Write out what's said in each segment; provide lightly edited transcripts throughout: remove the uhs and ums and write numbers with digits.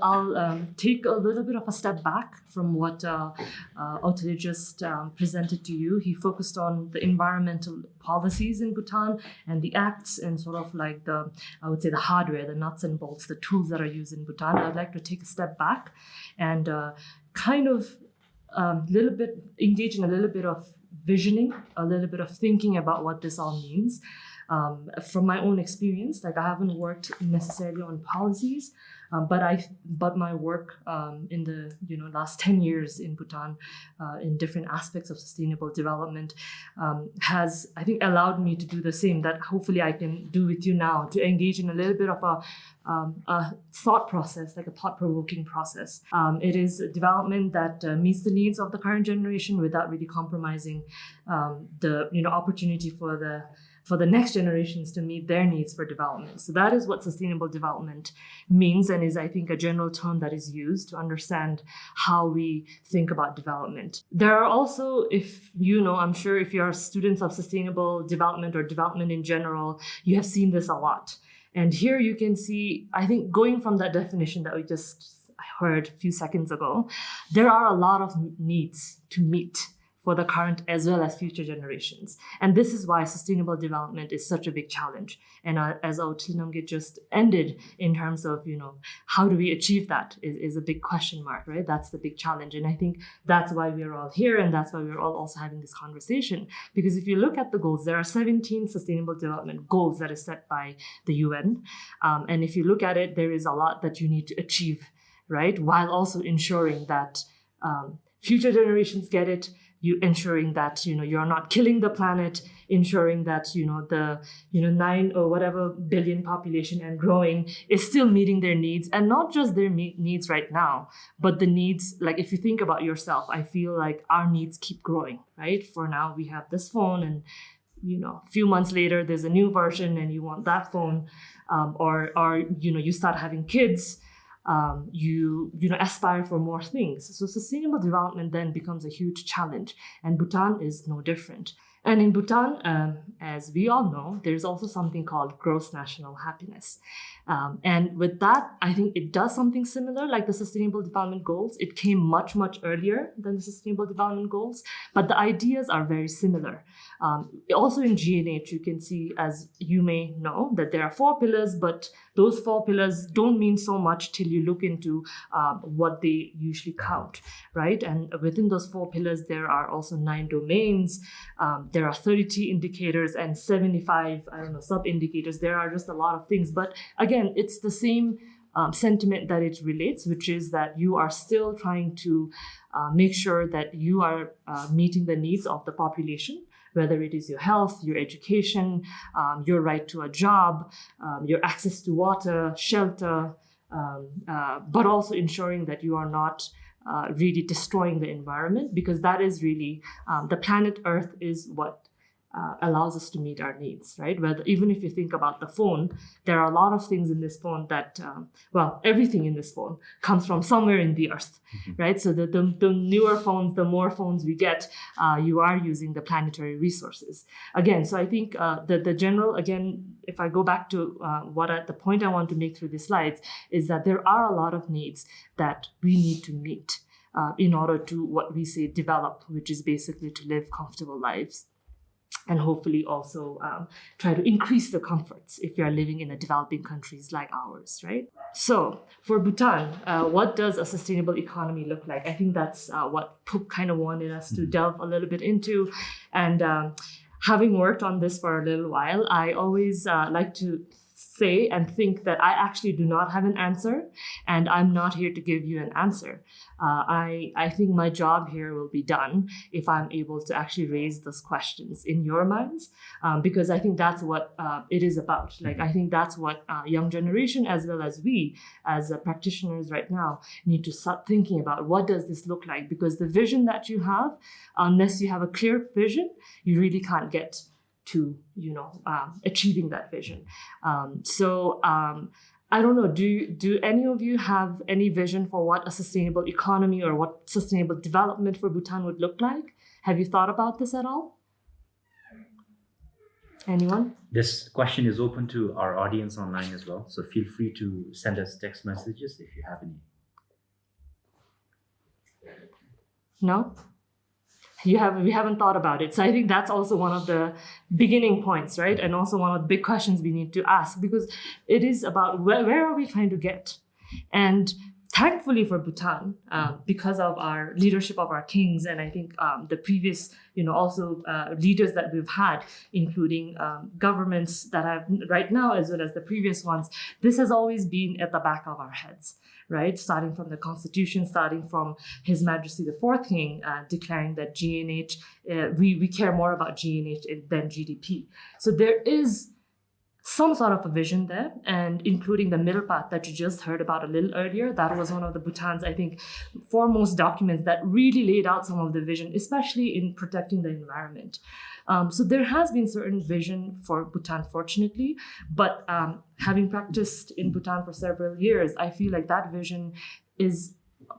I'll take a little bit of a step back from what Otile just presented to you. He focused on the environmental policies in Bhutan and the acts and sort of like I would say the hardware, the nuts and bolts, the tools that are used in Bhutan. I'd like to take a step back and kind of little bit engage in a little bit of visioning, a little bit of thinking about what this all means. From my own experience, like I haven't worked necessarily on policies, but my work in the last 10 years in Bhutan in different aspects of sustainable development has, I think, allowed me to do the same that hopefully I can do with you now, to engage in a little bit of a thought process, like a thought-provoking process. It is a development that meets the needs of the current generation without really compromising the opportunity for the next generations to meet their needs for development. So that is what sustainable development means, and is, I think, a general term that is used to understand how we think about development. There are also, I'm sure if you're students of sustainable development or development in general, you have seen this a lot. And here you can see, I think, going from that definition that we just heard a few seconds ago, there are a lot of needs to meet for the current as well as future generations. And this is why sustainable development is such a big challenge. And as Otile just ended in terms of, how do we achieve that is a big question mark, right? That's the big challenge. And I think that's why we're all here, and that's why we're all also having this conversation. Because if you look at the goals, there are 17 sustainable development goals that is set by the UN. And if you look at it, there is a lot that you need to achieve, right? While also ensuring that future generations get it, you ensuring that you're not killing the planet, ensuring that the 9 or whatever billion population and growing is still meeting their needs, and not just their needs right now, but the needs, like if you think about yourself, I feel like our needs keep growing, right? For now we have this phone, and a few months later there's a new version and you want that phone, or you start having kids. You aspire for more things. So sustainable development then becomes a huge challenge, and Bhutan is no different. And in Bhutan, as we all know, there's also something called gross national happiness. And with that, I think it does something similar like the Sustainable Development Goals. It came much, much earlier than the Sustainable Development Goals, but the ideas are very similar. Also in GNH, you can see, as you may know, that there are 4 pillars, but those 4 pillars don't mean so much till you look into what they usually count, right? And within those 4 pillars, there are also 9 domains. There are 30 indicators and 75, sub-indicators. There are just a lot of things. But again, it's the same sentiment that it relates, which is that you are still trying to make sure that you are meeting the needs of the population, whether it is your health, your education, your right to a job, your access to water, shelter, but also ensuring that you are not really destroying the environment, because that is really the planet Earth is what allows us to meet our needs, right? Even if you think about the phone, there are a lot of things in this phone that, everything in this phone comes from somewhere in the earth, right? So the newer phones, the more phones we get, you are using the planetary resources. Again, so I think the general, again, if I go back to the point I want to make through the slides, is that there are a lot of needs that we need to meet in order to, what we say, develop, which is basically to live comfortable lives. And hopefully also try to increase the comforts if you are living in developing countries like ours, right? So for Bhutan, what does a sustainable economy look like? I think that's what Phuc kind of wanted us to delve a little bit into. And having worked on this for a little while, I always like to say and think that I actually do not have an answer, and I'm not here to give you an answer. I think my job here will be done if I'm able to actually raise those questions in your minds, because I think that's what it is about. Like, I think that's what young generation, as well as we as practitioners right now, need to start thinking about. What does this look like? Because the vision that you have, unless you have a clear vision, you really can't get to achieving that vision. I don't know, do any of you have any vision for what a sustainable economy or what sustainable development for Bhutan would look like? Have you thought about this at all? Anyone? This question is open to our audience online as well, so feel free to send us text messages if you have any. No? We haven't thought about it. So I think that's also one of the beginning points, right? And also one of the big questions we need to ask, because it is about where are we trying to get? And thankfully for Bhutan, because of our leadership of our kings, and I think the previous, also leaders that we've had, including governments that have right now as well as the previous ones, this has always been at the back of our heads, right? Starting from the constitution, starting from His Majesty the Fourth King declaring that GNH, we care more about GNH than GDP. So there is some sort of a vision there, and including the middle path that you just heard about a little earlier. That was one of the Bhutan's, I think, foremost documents that really laid out some of the vision, especially in protecting the environment. So there has been certain vision for Bhutan, fortunately, but having practiced in Bhutan for several years, I feel like that vision is,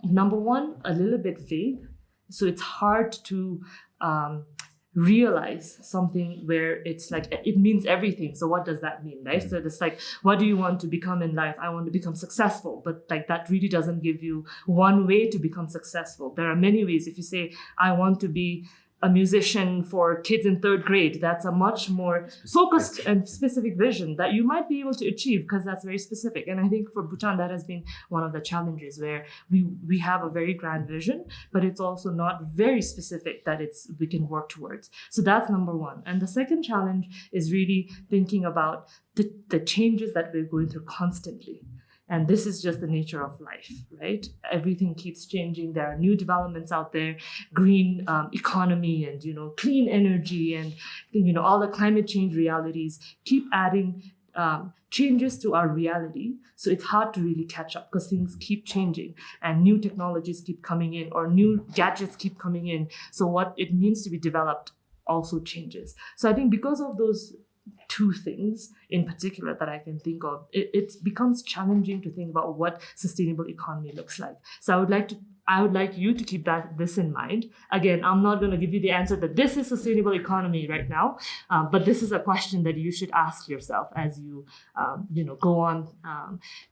number one, a little bit vague. So it's hard to realize something where it's like it means everything. So what does that mean, right? So it's like, what do you want to become in life? I want to become successful, but like that really doesn't give you one way to become successful. There are many ways. If you say, I want to be a musician for kids in third grade, that's a much more focused and specific vision that you might be able to achieve, because that's very specific. And I think for Bhutan, that has been one of the challenges, where we have a very grand vision, but it's also not very specific that we can work towards. So that's number one. And the second challenge is really thinking about the changes that we're going through constantly. And this is just the nature of life, right? Everything keeps changing. There are new developments out there, green economy and, clean energy and, all the climate change realities keep adding changes to our reality. So it's hard to really catch up because things keep changing and new technologies keep coming in, or new gadgets keep coming in. So what it means to be developed also changes. So I think because of those two things in particular that I can think of, it becomes challenging to think about what sustainable economy looks like. So I would like you to keep this in mind. Again, I'm not going to give you the answer that this is sustainable economy right now, but this is a question that you should ask yourself as you, go on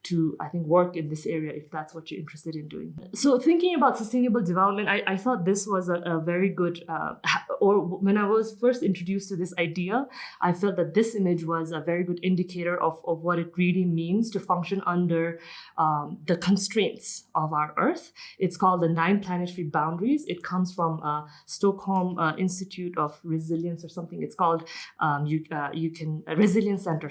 to, I think, work in this area if that's what you're interested in doing. So thinking about sustainable development, I thought this was a very good, or when I was first introduced to this idea, I felt that this image was a very good indicator of what it really means to function under the constraints of our Earth. It's called the 9 planetary boundaries. It comes from Stockholm Institute of Resilience or something. It's called Resilience Center.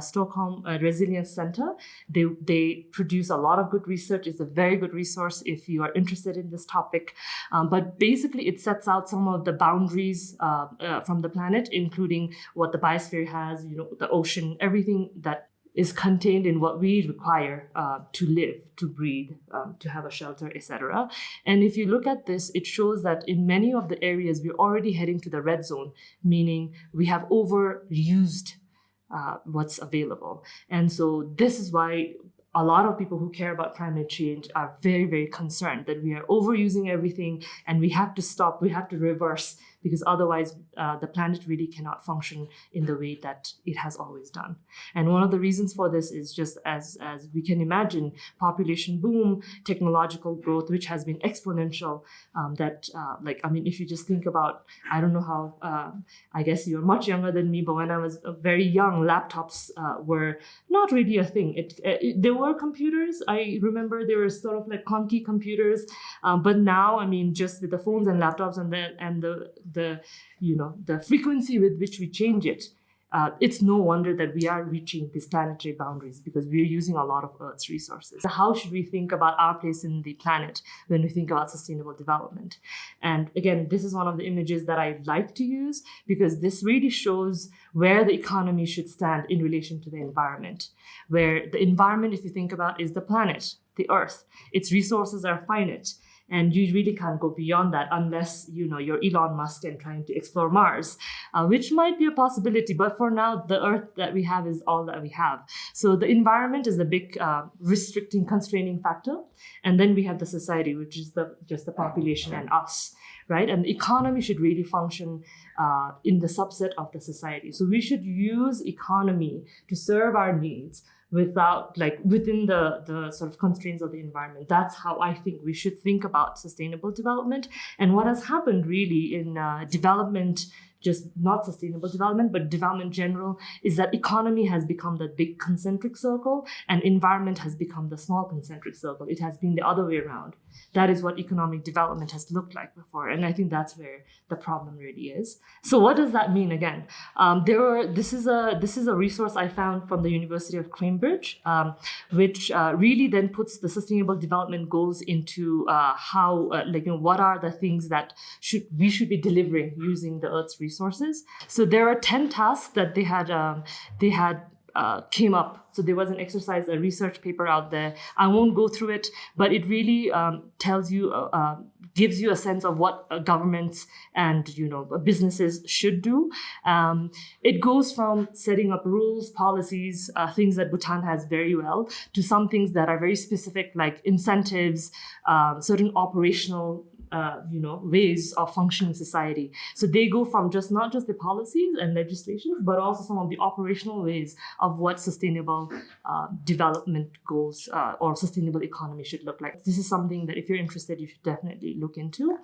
Stockholm Resilience Center. They produce a lot of good research. It's a very good resource if you are interested in this topic. But basically, it sets out some of the boundaries from the planet, including what the biosphere has, the ocean, everything that is contained in what we require to live, to breathe, to have a shelter, etc. And if you look at this, it shows that in many of the areas, we're already heading to the red zone, meaning we have overused what's available. And so this is why a lot of people who care about climate change are very, very concerned that we are overusing everything and we have to stop, we have to reverse, because otherwise the planet really cannot function in the way that it has always done. And one of the reasons for this is just as we can imagine, population boom, technological growth, which has been exponential, if you just think about, I don't know how, I guess you're much younger than me, but when I was very young, laptops were not really a thing. There were computers. I remember there were sort of like clunky computers, but now, just with the phones and laptops and the frequency with which we change it, it's no wonder that we are reaching these planetary boundaries, because we're using a lot of Earth's resources. So how should we think about our place in the planet when we think about sustainable development? And again, this is one of the images that I like to use, because this really shows where the economy should stand in relation to the environment, where the environment, if you think about, is the planet, the Earth. Its resources are finite. And you really can't go beyond that unless, you're Elon Musk and trying to explore Mars, which might be a possibility. But for now, the Earth that we have is all that we have. So the environment is the big restricting, constraining factor. And then we have the society, which is just the population and us, right? And the economy should really function in the subset of the society. So we should use economy to serve our needs within the sort of constraints of the environment. That's how I think we should think about sustainable development. And what has happened really in development, just not sustainable development, but development general, is that economy has become the big concentric circle and environment has become the small concentric circle. It has been the other way around. That is what economic development has looked like before. And I think that's where the problem really is. So what does that mean again? This is a resource I found from the University of Cambridge, which really then puts the sustainable development goals into what are the things that we should be delivering using the Earth's resources. So there are 10 tasks that they had came up. So there was an exercise, a research paper out there. I won't go through it, but it really tells you, gives you a sense of what governments and businesses should do. It goes from setting up rules, policies, things that Bhutan has very well, to some things that are very specific, like incentives, certain operational ways of functioning society. So they go from not just the policies and legislations, but also some of the operational ways of what sustainable development goals or sustainable economy should look like. This is something that if you're interested, you should definitely look into.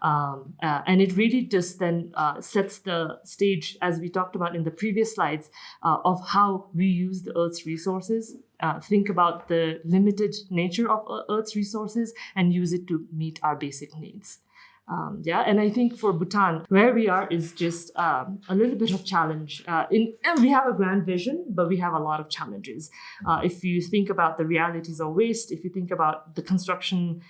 And it really just then sets the stage, as we talked about in the previous slides, of how we use the Earth's resources. Think about the limited nature of Earth's resources and use it to meet our basic needs. And I think for Bhutan, where we are is just a little bit of challenge. We have a grand vision, but we have a lot of challenges. If you think about the realities of waste, if you think about the construction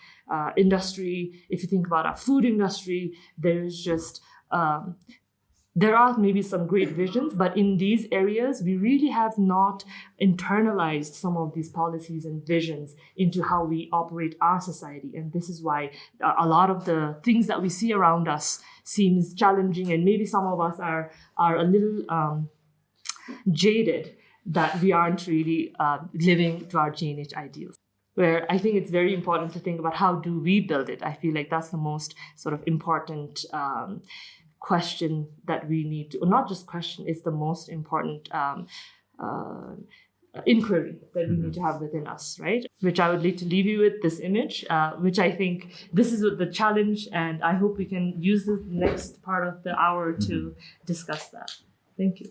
industry, if you think about our food industry, there are maybe some great visions, but in these areas, we really have not internalized some of these policies and visions into how we operate our society. And this is why a lot of the things that we see around us seems challenging, and maybe some of us are a little jaded that we aren't really living to our J&H ideals. Where I think it's very important to think about how do we build it. I feel like that's the most sort of important question that we need to, or not just question, it's the most important inquiry that we need to have within us, right? Which I would like to leave you with this image, which I think this is the challenge, and I hope we can use the next part of the hour to discuss that. Thank you.